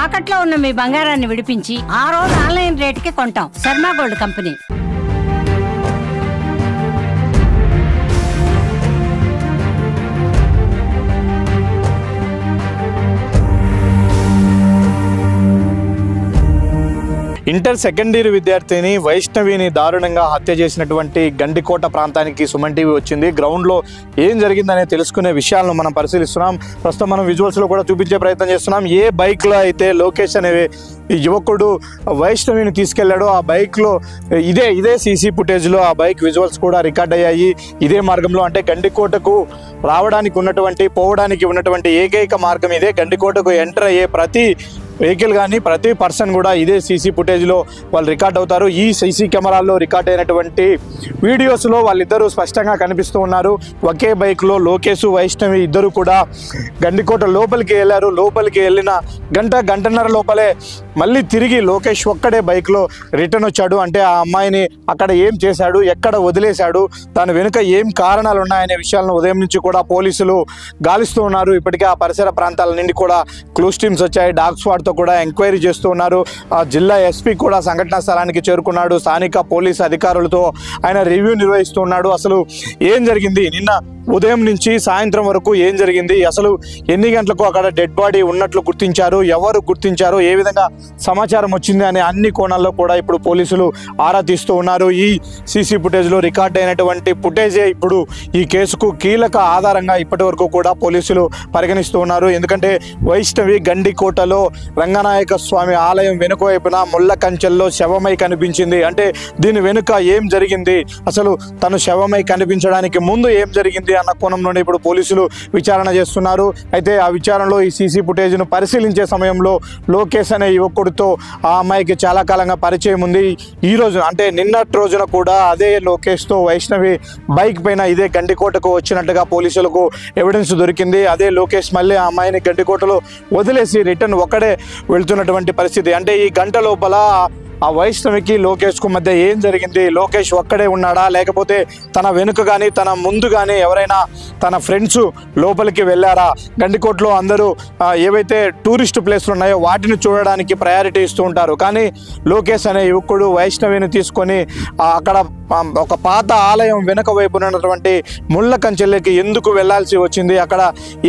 తాకట్లో ఉన్న మీ బంగారాన్ని విడిపించి ఆ రోజు ఆన్లైన్ రేటుకి కొంటాం. Sharma gold company. Inter second year విద్యార్థిని వైష్ణవిని దారుణంగా హత్య చేసినటువంటి గండికోట ప్రాంతానికి సుమన్ టీవీ వచ్చింది. గ్రౌండ్లో ఏం జరిగిందనే తెలుసుకునే విషయాలను మనం పరిశీలిస్తున్నాం. ప్రస్తుతం మనం విజువల్స్లో కూడా చూపించే ప్రయత్నం చేస్తున్నాం. ఏ బైక్లో అయితే లోకేష్ అనే యువకుడు వైష్ణవిని తీసుకెళ్లాడో ఆ బైక్లో ఇదే సీసీ ఫుటేజ్లో ఆ బైక్ విజువల్స్ కూడా రికార్డ్ అయ్యాయి. ఇదే మార్గంలో అంటే గండికోటకు రావడానికి ఉన్నటువంటి పోవడానికి ఉన్నటువంటి ఏకైక మార్గం ఇదే. గండికోటకు ఎంటర్ అయ్యే ప్రతి వెహికల్ కానీ ప్రతి పర్సన్ కూడా ఇదే సీసీ ఫుటేజ్లో వాళ్ళు రికార్డ్ అవుతారు. ఈ సీసీ కెమెరాల్లో రికార్డ్ అయినటువంటి వీడియోస్లో వాళ్ళిద్దరూ స్పష్టంగా కనిపిస్తూ ఉన్నారు. ఒకే బైక్లో లోకేష్ వైష్ణవి ఇద్దరు కూడా గండికోట లోపలికి వెళ్ళారు. లోపలికి వెళ్ళిన గంటన్నర లోపలే మళ్ళీ తిరిగి లోకేష్ ఒక్కడే బైక్లో రిటర్న్ వచ్చాడు. అంటే ఆ అమ్మాయిని అక్కడ ఏం చేశాడు, ఎక్కడ వదిలేశాడు, దాని వెనుక ఏం కారణాలు ఉన్నాయనే విషయాలను ఉదయం నుంచి కూడా పోలీసులు గాలిస్తూ ఉన్నారు. ఇప్పటికే ఆ పరిసర ప్రాంతాల నుండి కూడా క్లూస్ టీమ్స్ వచ్చాయి. డాగ్ స్క్వాడ్తో కూడా ఎంక్వైరీ చేస్తూ ఉన్నారు. ఆ జిల్లా ఎస్పీ కూడా సంఘటనా స్థలానికి చేరుకున్నాడు. స్థానిక పోలీసు అధికారులతో ఆయన రివ్యూ నిర్వహిస్తూ ఉన్నాడు. అసలు ఏం జరిగింది, నిన్న ఉదయం నుంచి సాయంత్రం వరకు ఏం జరిగింది, అసలు ఎన్ని గంటలకు అక్కడ డెడ్ బాడీ ఉన్నట్లు గుర్తించారు, ఎవరు గుర్తించారు, ఏ విధంగా సమాచారం వచ్చింది అనే అన్ని కోణాల్లో కూడా ఇప్పుడు పోలీసులు ఆరా తీస్తూ ఉన్నారు. ఈ సీసీ ఫుటేజ్లో రికార్డ్ అయినటువంటి ఫుటేజే ఇప్పుడు ఈ కేసుకు కీలక ఆధారంగా ఇప్పటి వరకు కూడా పోలీసులు పరిగణిస్తూ ఉన్నారు. ఎందుకంటే వైష్ణవి గండికోటలో రంగనాయక స్వామి ఆలయం వెనుక వైపున ముళ్ళ కంచెల్లో శవమై కనిపించింది. అంటే దీని వెనుక ఏం జరిగింది, అసలు తను శవమై కనిపించడానికి ముందు ఏం జరిగింది అన్న కోణంలోనే ఇప్పుడు పోలీసులు విచారణ చేస్తున్నారు. అయితే ఆ విచారణలో ఈ సీసీ ఫుటేజ్ను పరిశీలించే సమయంలో లోకేష్ అనే యువకుడితో ఆ అమ్మాయికి చాలా కాలంగా పరిచయం ఉంది. ఈ రోజు అంటే నిన్నటి రోజున కూడా అదే లోకేష్తో వైష్ణవి బైక్ పైన ఇదే గండికోటకు వచ్చినట్టుగా పోలీసులకు ఎవిడెన్స్ దొరికింది. అదే లోకేష్ మళ్ళీ ఆ అమ్మాయిని గండికోటలో వదిలేసి రిటర్న్ ఒక్కడే వెళ్తున్నటువంటి పరిస్థితి. అంటే ఈ గంట లోపల ఆ వైష్ణవికి లోకేష్కు మధ్య ఏం జరిగింది, లోకేష్ ఒక్కడే ఉన్నాడా, లేకపోతే తన వెనుక కానీ తన ముందు కానీ ఎవరైనా తన ఫ్రెండ్స్ లోపలికి వెళ్ళారా? గండికోటలో అందరూ ఏవైతే టూరిస్ట్ ప్లేస్లు ఉన్నాయో వాటిని చూడడానికి ప్రయారిటీ ఇస్తూ ఉంటారు. కానీ లోకేష్ అనే యువకుడు వైష్ణవిని తీసుకొని అక్కడ ఒక పాత ఆలయం వెనుక వైపు ఉన్నటువంటి ముళ్ళ కంచెల్లోకి ఎందుకు వెళ్లాల్సి వచ్చింది, అక్కడ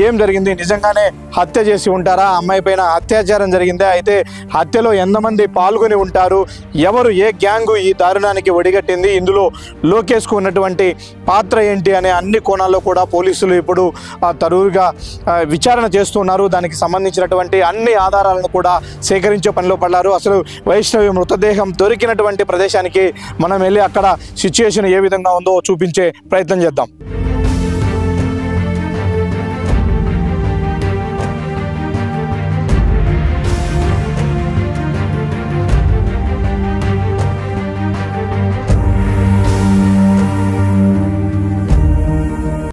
ఏం జరిగింది, నిజంగానే హత్య చేసి ఉంటారా, అమ్మాయి పైన అత్యాచారం జరిగిందా, అయితే హత్యలో ఎంతమంది పాల్గొని ఉంటారు, ఎవరు ఏ గ్యాంగు ఈ దారుణానికి ఒడిగట్టింది, ఇందులో లోకేష్కు ఉన్నటువంటి పాత్ర ఏంటి అనే అన్ని కోణాల్లో కూడా పోలీసులు ఇప్పుడు తరువుగా విచారణ చేస్తున్నారు. దానికి సంబంధించినటువంటి అన్ని ఆధారాలను కూడా సేకరించే పనిలో పడ్డారు. అసలు వైష్ణవి మృతదేహం దొరికినటువంటి ప్రదేశానికి మనం వెళ్ళి అక్కడ సిచ్యుయేషన్ ఏ విధంగా ఉందో చూపించే ప్రయత్నం చేద్దాం.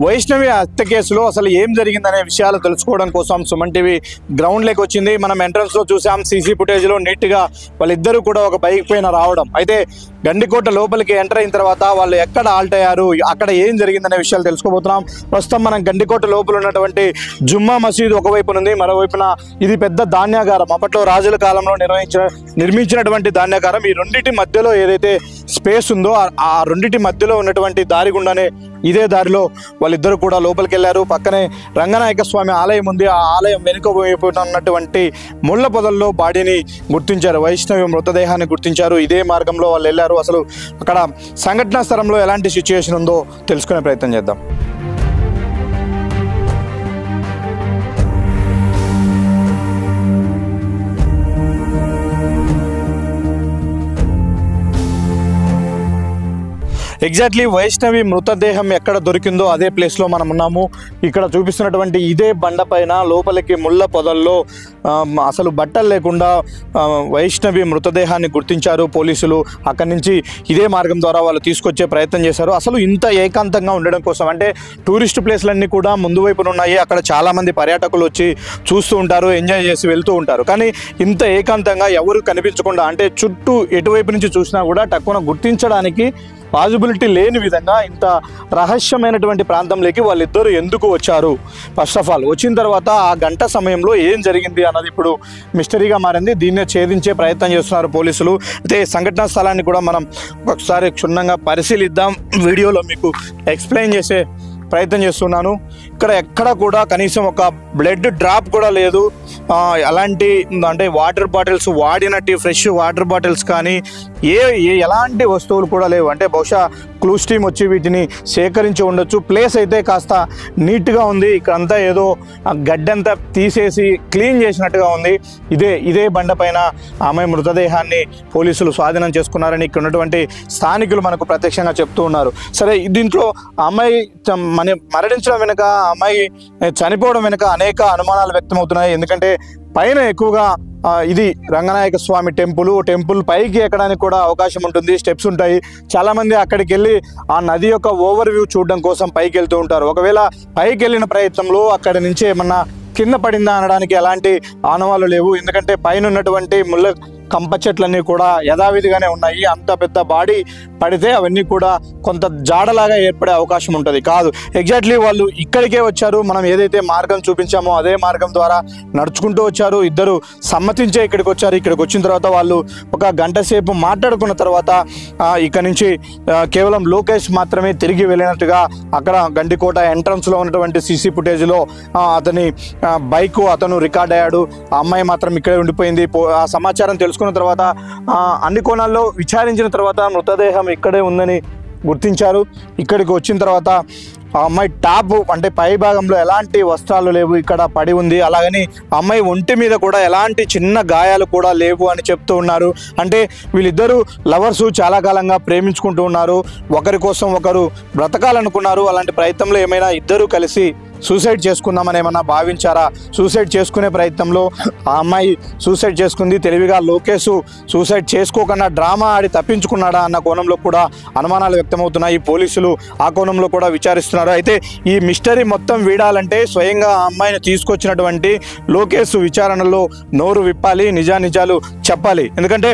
వైష్ణవి హత్య కేసులో అసలు ఏం జరిగిందనే విషయాలు తెలుసుకోవడం కోసం సుమన్ టీవీ గ్రౌండ్లోకి వచ్చింది. మనం ఎంట్రన్స్లో చూసాం సీసీ ఫుటేజ్లో నీట్గా వాళ్ళిద్దరూ కూడా ఒక బైక్ పైన రావడం. అయితే గండికోట లోపలికి ఎంటర్ అయిన తర్వాత వాళ్ళు ఎక్కడ ఆల్ట్ అయ్యారు, అక్కడ ఏం జరిగిందనే విషయాలు తెలుసుకోబోతున్నాం. ప్రస్తుతం మనం గండికోట లోపల ఉన్నటువంటి జుమ్మా మసీదు ఒకవైపు ఉంది, మరోవైపున ఇది పెద్ద ధాన్యాగారం, అప్పట్లో రాజుల కాలంలో నిర్మించినటువంటి ధాన్యాగారం. ఈ రెండింటి మధ్యలో ఏదైతే స్పేస్ ఉందో ఆ రెండింటి మధ్యలో ఉన్నటువంటి దారి గుండానే ఇదే దారిలో వాళ్ళిద్దరూ కూడా లోపలికి వెళ్ళారు. పక్కనే రంగనాయక స్వామి ఆలయం ఉంది. ఆ ఆలయం వెనుక వైపు ఉన్నటువంటి ముళ్ళ పొదల్లో బాడీని గుర్తించారు, వైష్ణవి మృతదేహాన్ని గుర్తించారు. ఇదే మార్గంలో వాళ్ళు వెళ్ళారు. అసలు అక్కడ సంఘటనా స్థలంలో ఎలాంటి సిచ్యుయేషన్ ఉందో తెలుసుకునే ప్రయత్నం చేద్దాం. ఎగ్జాక్ట్లీ వైష్ణవి మృతదేహం ఎక్కడ దొరికిందో అదే ప్లేస్లో మనం ఉన్నాము. ఇక్కడ చూపిస్తున్నటువంటి ఇదే బండపైన లోపలికి ముళ్ళ పొదల్లో అసలు బట్టలు లేకుండా వైష్ణవి మృతదేహాన్ని గుర్తించారు పోలీసులు. అక్కడి నుంచి ఇదే మార్గం ద్వారా వాళ్ళు తీసుకొచ్చే ప్రయత్నం చేశారు. అసలు ఇంత ఏకాంతంగా ఉండడం కోసం, అంటే టూరిస్ట్ ప్లేస్లన్నీ కూడా ముందు వైపున ఉన్నాయి, అక్కడ చాలామంది పర్యాటకులు వచ్చి చూస్తూ ఉంటారు, ఎంజాయ్ చేసి వెళ్తూ ఉంటారు. కానీ ఇంత ఏకాంతంగా ఎవరు కనిపించకుండా, అంటే చుట్టూ ఎటువైపు నుంచి చూసినా కూడా టక్కున గుర్తించడానికి పాజిబిలిటీ లేని విధంగా ఇంత రహస్యమైనటువంటి ప్రాంతంలోకి వాళ్ళిద్దరూ ఎందుకు వచ్చారు? ఫస్ట్ ఆఫ్ ఆల్ వచ్చిన తర్వాత ఆ గంట సమయంలో ఏం జరిగింది అన్నది ఇప్పుడు మిస్టరీగా మారింది. దీన్నే ఛేదించే ప్రయత్నం చేస్తున్నారు పోలీసులు. అయితే సంఘటనా స్థలాన్ని కూడా మనం ఒకసారి క్షుణ్ణంగా పరిశీలిద్దాం. వీడియోలో మీకు ఎక్స్ప్లెయిన్ చేసే ప్రయత్నం చేస్తున్నాను. ఇక్కడ ఎక్కడ కూడా కనీసం ఒక బ్లడ్ డ్రాప్ కూడా లేదు. అలాంటి అంటే వాటర్ బాటిల్స్ వాడినట్టు ఫ్రెష్ వాటర్ బాటిల్స్ కానీ ఎలాంటి వస్తువులు కూడా లేవు. అంటే బహుశా క్లూస్ టీమ్ వచ్చి వీటిని సేకరించి ఉండొచ్చు. ప్లేస్ అయితే కాస్త నీట్గా ఉంది. ఇక్కడంతా ఏదో గడ్డంతా తీసేసి క్లీన్ చేసినట్టుగా ఉంది. ఇదే బండ పైన అమ్మాయి మృతదేహాన్ని పోలీసులు స్వాధీనం చేసుకున్నారని ఇక్కడ ఉన్నటువంటి స్థానికులు మనకు ప్రత్యక్షంగా చెప్తూ ఉన్నారు. సరే, దీంట్లో అమ్మాయి మరణించడం వెనుక, అమ్మాయి చనిపోవడం వెనుక అనేక అనుమానాలు వ్యక్తమవుతున్నాయి. ఎందుకంటే పైన ఎక్కువగా ఇది రంగనాయక స్వామి టెంపుల్ పైకి ఎక్కడానికి కూడా అవకాశం ఉంటుంది. స్టెప్స్ ఉంటాయి. చాలామంది అక్కడికి వెళ్ళి ఆ నది యొక్క ఓవర్ వ్యూ చూడడం కోసం పైకి వెళ్తూ ఉంటారు. ఒకవేళ పైకి వెళ్ళిన ప్రయత్నంలో అక్కడి నుంచి ఏమన్నా కింద పడిందా అనడానికి ఎలాంటి ఆనవాళ్ళు లేవు. ఎందుకంటే పైన ఉన్నటువంటి ముళ్ళ కంప చెట్లన్నీ కూడా యథావిధిగానే ఉన్నాయి. అంత పెద్ద బాడీ పడితే అవన్నీ కూడా కొంత జాడలాగా ఏర్పడే అవకాశం ఉంటుంది. కాదు, ఎగ్జాక్ట్లీ వాళ్ళు ఇక్కడికే వచ్చారు. మనం ఏదైతే మార్గం చూపించామో అదే మార్గం ద్వారా నడుచుకుంటూ వచ్చారు. ఇద్దరు సమ్మతించే ఇక్కడికి వచ్చారు. ఇక్కడికి వచ్చిన తర్వాత వాళ్ళు ఒక గంట సేపు మాట్లాడుకున్న తర్వాత ఇక్కడ నుంచి కేవలం లోకేష్ మాత్రమే తిరిగి వెళ్ళినట్టుగా అక్కడ గండికోట ఎంట్రన్స్లో ఉన్నటువంటి సీసీ ఫుటేజ్లో అతని బైక్ అతను రికార్డ్ అయ్యాడు. ఆ అమ్మాయి మాత్రం ఇక్కడే ఉండిపోయింది. ఆ సమాచారం తెలుసుకున్న తర్వాత అన్ని కోణాల్లో విచారించిన తర్వాత మృతదేహం ఇక్కడే ఉందని గుర్తించారు. ఇక్కడికి వచ్చిన తర్వాత ఆ అమ్మాయి టాప్ అంటే పై భాగంలో ఎలాంటి వస్త్రాలు లేవు, ఇక్కడ పడి ఉంది. అలాగని అమ్మాయి ఒంటి మీద కూడా ఎలాంటి చిన్న గాయాలు కూడా లేవు అని చెప్తూ ఉన్నారు. అంటే వీళ్ళిద్దరూ లవర్సు చాలా కాలంగా ప్రేమించుకుంటూ ఉన్నారు. ఒకరి కోసం ఒకరు బ్రతకాలనుకున్నారు. అలాంటి ప్రయత్నంలో ఏమైనా ఇద్దరూ కలిసి సూసైడ్ చేసుకుందామని ఏమన్నా భావించారా? సూసైడ్ చేసుకునే ప్రయత్నంలో ఆ అమ్మాయి సూసైడ్ చేసుకుంది. తెలివిగా లోకేష్ సూసైడ్ చేసుకోకుండా డ్రామా ఆడి తప్పించుకున్నాడా అన్న కోణంలో కూడా అనుమానాలు వ్యక్తమవుతున్నాయి. పోలీసులు ఆ కోణంలో కూడా విచారిస్తున్నారు. అయితే ఈ మిస్టరీ మొత్తం వీడాలంటే స్వయంగా ఆ అమ్మాయిని తీసుకొచ్చినటువంటి లోకేష్ విచారణలో నోరు విప్పాలి, నిజానిజాలు చెప్పాలి. ఎందుకంటే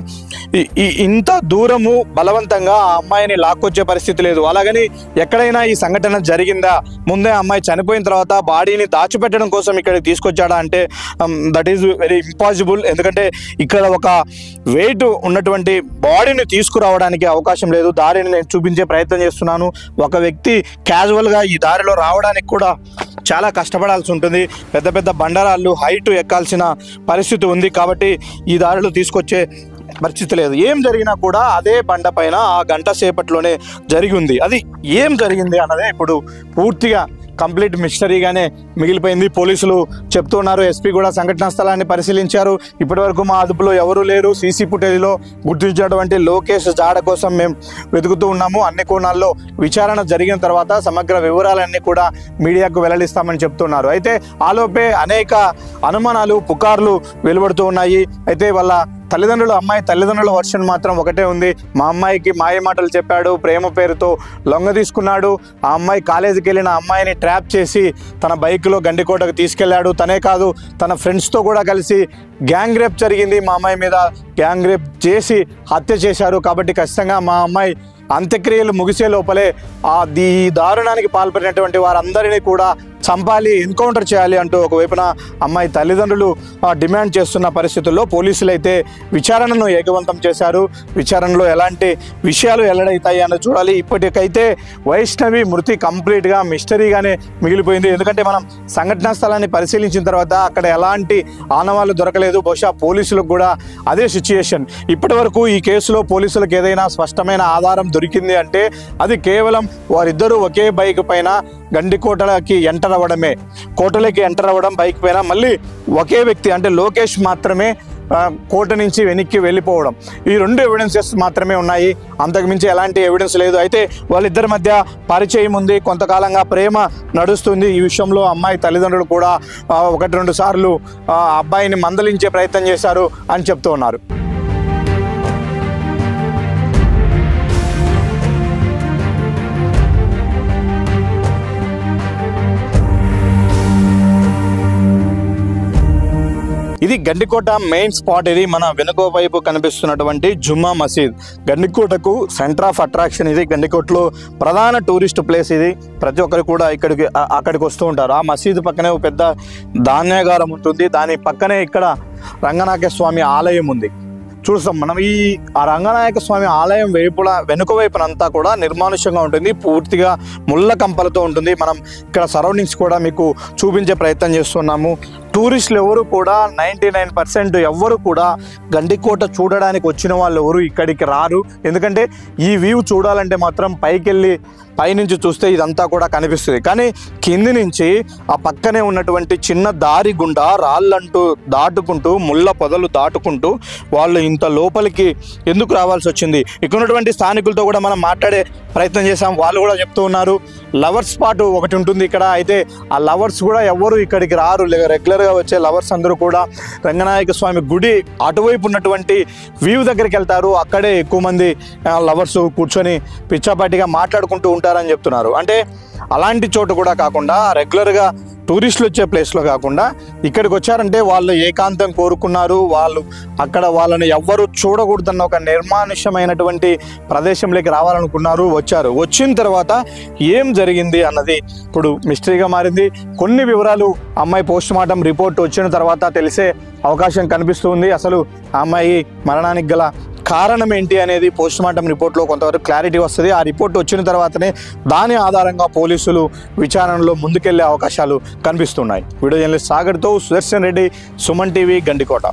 ఇంత దూరము బలవంతంగా ఆ అమ్మాయిని లాక్కొచ్చే పరిస్థితి లేదు. అలాగని ఎక్కడైనా ఈ సంఘటన జరిగిందా, ముందే అమ్మాయి చనిపోయిన తర్వాత బాడీని దాచిపెట్టడం కోసం ఇక్కడికి తీసుకొచ్చాడా అంటే దట్ ఈజ్ వెరీ ఇంపాసిబుల్. ఎందుకంటే ఇక్కడ ఒక వెయిట్ ఉన్నటువంటి బాడీని తీసుకురావడానికి అవకాశం లేదు. దారిని నేను చూపించే ప్రయత్నం చేస్తున్నాను. ఒక వ్యక్తి క్యాజువల్గా ఈ దారిలో రావడానికి కూడా చాలా కష్టపడాల్సి ఉంటుంది. పెద్ద పెద్ద బండరాళ్ళు హైట్ ఎక్కాల్సిన పరిస్థితి ఉంది. కాబట్టి ఈ దారిలో తీసుకొచ్చే పరిస్థితి లేదు. ఏం జరిగినా కూడా అదే బండ పైన ఆ గంట సేపట్లోనే జరిగి ఉంది. అది ఏం జరిగింది అన్నదే ఇప్పుడు పూర్తిగా కంప్లీట్ మిస్టరీగానే మిగిలిపోయింది. పోలీసులు చెప్తున్నారు. ఎస్పీ కూడా సంఘటనా స్థలాన్ని పరిశీలించారు. ఇప్పటివరకు మా అదుపులో ఎవరూ లేరు. సీసీ ఫుటేజ్లో గుర్తించినటువంటి లోకేష్ జాడ కోసం మేము వెతుకుతూ ఉన్నాము. అన్ని కోణాల్లో విచారణ జరిగిన తర్వాత సమగ్ర వివరాలన్నీ కూడా మీడియాకు వెల్లడిస్తామని చెప్తున్నారు. అయితే ఆలోపే అనేక అనుమానాలు, పుకార్లు వెలువడుతూ ఉన్నాయి. అయితే వాళ్ళ అమ్మాయి తల్లిదండ్రుల వర్షన్ మాత్రం ఒకటే ఉంది. మా అమ్మాయికి మాయ మాటలు చెప్పాడు, ప్రేమ పేరుతో లొంగ తీసుకున్నాడు. ఆ అమ్మాయి కాలేజీకి వెళ్ళిన అమ్మాయిని ట్రాప్ చేసి తన బైక్లో గండికోటకు తీసుకెళ్లాడు. తనే కాదు, తన ఫ్రెండ్స్తో కూడా కలిసి గ్యాంగ్ రేప్ జరిగింది. మా అమ్మాయి మీద గ్యాంగ్ రేప్ చేసి హత్య చేశారు. కాబట్టి ఖచ్చితంగా మా అమ్మాయి అంత్యక్రియలు ముగిసే లోపలే ఈ దారుణానికి పాల్పడినటువంటి వారందరినీ కూడా చంపాలి, ఎన్కౌంటర్ చేయాలి అంటూ ఒకవైపున అమ్మాయి తల్లిదండ్రులు డిమాండ్ చేస్తున్న పరిస్థితుల్లో పోలీసులు అయితే విచారణను ఏకవంతం చేశారు. విచారణలో ఎలాంటి విషయాలు వెల్లడవుతాయి అన్నది చూడాలి. ఇప్పటికైతే వైష్ణవి మృతి కంప్లీట్గా మిస్టరీగానే మిగిలిపోయింది. ఎందుకంటే మనం సంఘటనా స్థలాన్ని పరిశీలించిన తర్వాత అక్కడ ఎలాంటి ఆనవాళ్ళు దొరకలేదు. బహుశా పోలీసులకు కూడా అదే సిచ్యుయేషన్. ఇప్పటి వరకు ఈ కేసులో పోలీసులకు ఏదైనా స్పష్టమైన ఆధారం దొరికింది అంటే అది కేవలం వారిద్దరూ ఒకే బైక్ పైన గండికోటలకి ఎంటర్ అవ్వడమే. కోటలోకి ఎంటర్ అవ్వడం బైక్ పైన, మళ్ళీ ఒకే వ్యక్తి అంటే లోకేష్ మాత్రమే కోట నుంచి వెనక్కి వెళ్ళిపోవడం. ఈ రెండు ఎవిడెన్సెస్ మాత్రమే ఉన్నాయి. అంతకుమించి ఎలాంటి ఎవిడెన్స్ లేదు. అయితే వాళ్ళిద్దరి మధ్య పరిచయం ఉంది, కొంతకాలంగా ప్రేమ నడుస్తుంది. ఈ విషయంలో అమ్మాయి తల్లిదండ్రులు కూడా 1-2 సార్లు అబ్బాయిని మందలించే ప్రయత్నం చేశారు అని చెప్తూ ఉన్నారు. ఇది గండికోట మెయిన్ స్పాట్. ఇది మన వెనుక వైపు కనిపిస్తున్నటువంటి జుమ్మా మసీద్. గండికోటకు సెంటర్ ఆఫ్ అట్రాక్షన్ ఇది. గండికోటలో ప్రధాన టూరిస్ట్ ప్లేస్ ఇది. ప్రతి ఒక్కరు కూడా అక్కడికి వస్తూ ఉంటారు. ఆ మసీదు పక్కనే ఒక పెద్ద ధాన్యాగారం ఉంటుంది. దాని పక్కనే ఇక్కడ రంగనాయక స్వామి ఆలయం ఉంది. చూస్తాం మనం. ఆ రంగనాయక స్వామి ఆలయం వెనుక వైపునంతా కూడా నిర్మానుష్యంగా ఉంటుంది. పూర్తిగా ముళ్ళ కంపలతో ఉంటుంది. మనం ఇక్కడ సరౌండింగ్స్ కూడా మీకు చూపించే ప్రయత్నం చేస్తున్నాము. టూరిస్టులు ఎవరు కూడా 99% ఎవ్వరు కూడా గండికోట చూడడానికి వచ్చిన వాళ్ళు ఎవరు ఇక్కడికి రారు. ఎందుకంటే ఈ వ్యూ చూడాలంటే మాత్రం పైనుంచి చూస్తే ఇదంతా కూడా కనిపిస్తుంది. కానీ కింది నుంచి ఆ పక్కనే ఉన్నటువంటి చిన్న దారి గుండా రాళ్ళంటూ దాటుకుంటూ ముళ్ళ పొదలు దాటుకుంటూ వాళ్ళు ఇంత లోపలికి ఎందుకు రావాల్సి వచ్చింది? ఇక్కడ ఉన్నటువంటి స్థానికులతో కూడా మనం మాట్లాడే ప్రయత్నం చేసాం. వాళ్ళు కూడా చెప్తూ ఉన్నారు లవర్స్ స్పాట్ ఒకటి ఉంటుంది ఇక్కడ. అయితే ఆ లవర్స్ కూడా ఎవరు ఇక్కడికి రారు. రెగ్యులర్గా వచ్చే లవర్స్ అందరూ కూడా రంగనాయక స్వామి గుడి అటువైపు ఉన్నటువంటి వ్యూ దగ్గరికి వెళ్తారు. అక్కడే ఎక్కువ మంది లవర్స్ కూర్చొని పిచ్చాపాటిగా మాట్లాడుకుంటూ ఉంటారని చెప్తున్నారు. అంటే అలాంటి చోటు కూడా కాకుండా రెగ్యులర్గా టూరిస్టులు వచ్చే ప్లేస్లో కాకుండా ఇక్కడికి వచ్చారంటే వాళ్ళు ఏకాంతం కోరుకున్నారు. అక్కడ వాళ్ళని ఎవ్వరూ చూడకూడదన్న ఒక నిర్మానుష్యమైనటువంటి ప్రదేశంలోకి రావాలనుకున్నారు. వచ్చిన తర్వాత ఏం జరిగింది అన్నది ఇప్పుడు మిస్టరీగా మారింది. కొన్ని వివరాలు అమ్మాయి పోస్ట్మార్టం రిపోర్ట్ వచ్చిన తర్వాత తెలిసే అవకాశం కనిపిస్తుంది. అసలు ఆ అమ్మాయి మరణానికి గల కారణం ఏంటి అనేది పోస్ట్మార్టం రిపోర్ట్లో కొంతవరకు క్లారిటీ వస్తుంది. ఆ రిపోర్ట్ వచ్చిన తర్వాతనే దాని ఆధారంగా పోలీసులు విచారణలో ముందుకెళ్లే అవకాశాలు కనిపిస్తున్నాయి. వీడియో జర్నలిస్ట్ సాగర్తో సుదర్శన్ రెడ్డి, సుమన్ టీవీ, గండికోట.